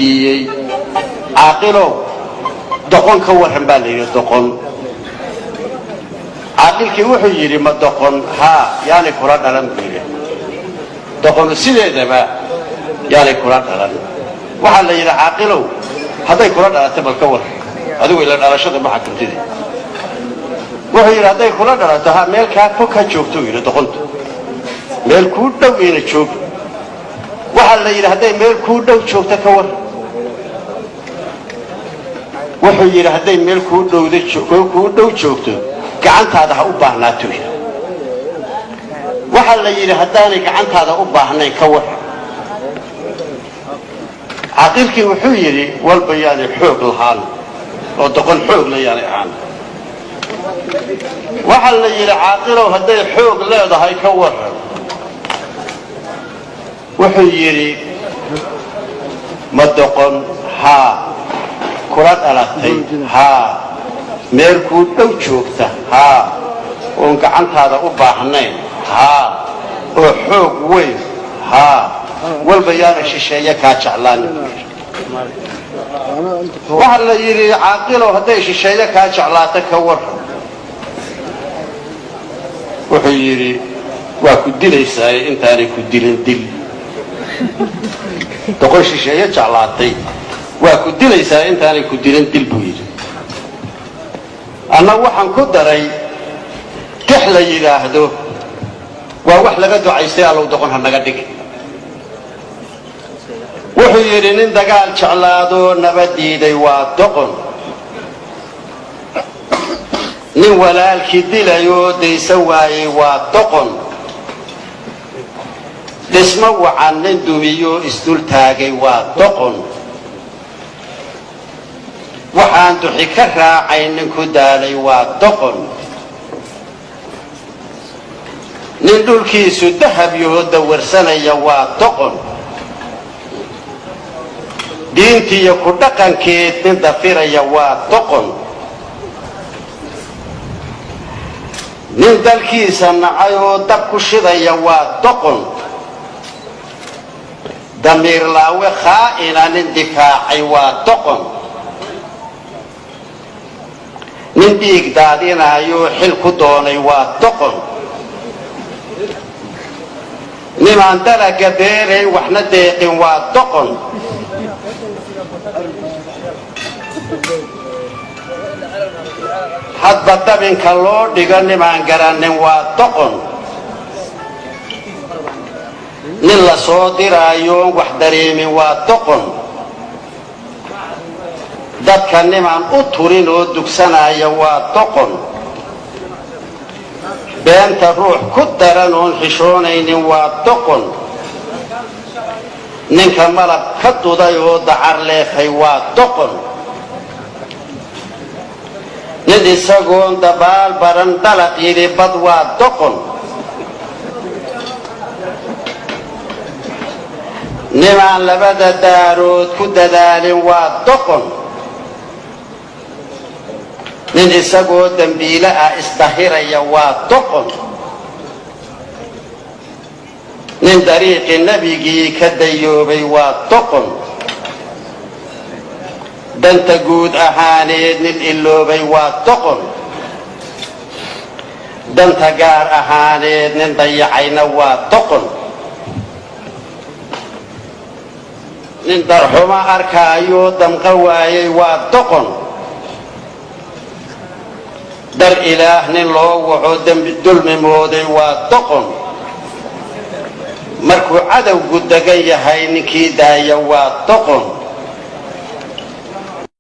ويديي عاقلوا دقون كورهم بالي دقون عاقلك وحي يري ما دقون ها يعني قران علم بيري دقون سيده ما يعني قران علم waxa la yiraahdaa aaqilow haday kula dhalaatay bal ka war adigu ila dhalashada ma xakamtid wuxuu yiraahday kula dhalaatay ha meel ka fog ka joogto yiraahdo doqonto meel ku dhow ina joog waxa la yiraahday meel ku dhow joogto ka war wuxuu yiraahday meel ku dhow joogto gacantaada ha u baahnaato waxa la yiraahdaa gacantaada u baahnayn ka war عاقلك وحيري والبيان حوق الحال ودقن حوق لياني عان وحل يري عاقله هدي حوق لا هاي كور وحيري مدقن ها كرات الاتي ها ميركو دو جوجتا ها وانك عنت هذا وباحنين ها وحوق وين ها والبيان الشيشيه كاجعلان وحل يري عاقله هدي الشيشيه كاجعلاته كور وحيري واكو ديليساي انتاني كديلن ديل تقول الشيشيه جعلاتي واكو ديليساي انتاني كديلن ديل بويري انا waxaan ku daray kixla yiraahdo waa wax laga ducaystay allow doqon hanaga dhig wuxuu yiri nin dagaal jeclaado nabadiiday waa doqon nin walaalkii dilayo deysa waayay waa doqon dhismo wacan nin dumiyo isdul taagay waa doqon waxaan duxi ka raacay nin ku daalay waa doqon nin dhulkiisu dahab yahuuda warsanaya waa doqon diintii ku dhaqankeed nin dafiraya waa doqon nin dalkiisa nacay oo dab ku shidaya waa doqon damiir laawe khaa'ina nin difaacay waa doqon nin dhiig daadinayo xil ku doonay waa doqon nimaan dalaga beeray waxna deeqin waa doqon hadba dabinka loo dhigo nimaan garannin waa doqon nin la soo diraayo wax dareemin waa doqon dadka nimaan u turin oo dugsanaya waa doqon beenta ruux ku daran oon xishoonaynin waa doqon ninka malab ka duday oo dacar leefay waa doqon nin isagoon dabaal baran dalaq yidhi bad waa doqon nimaan labada daarood ku dadaalin waa doqon nin isagoo dambiile ah isdahiraya waa doqon nin dariiqi nabigii ka dayoobay waa doqon danta guud ahaaneed nin iloobay waa doqon danta gaar ahaaneed nin dayacayna waa doqon nin darxuma arkaayo damqa waayay waa doqon dar ilaah nin loo waco dembi dulmi mooday waa doqon markuu cadowgu degan yahay ninkii daaya waa doqon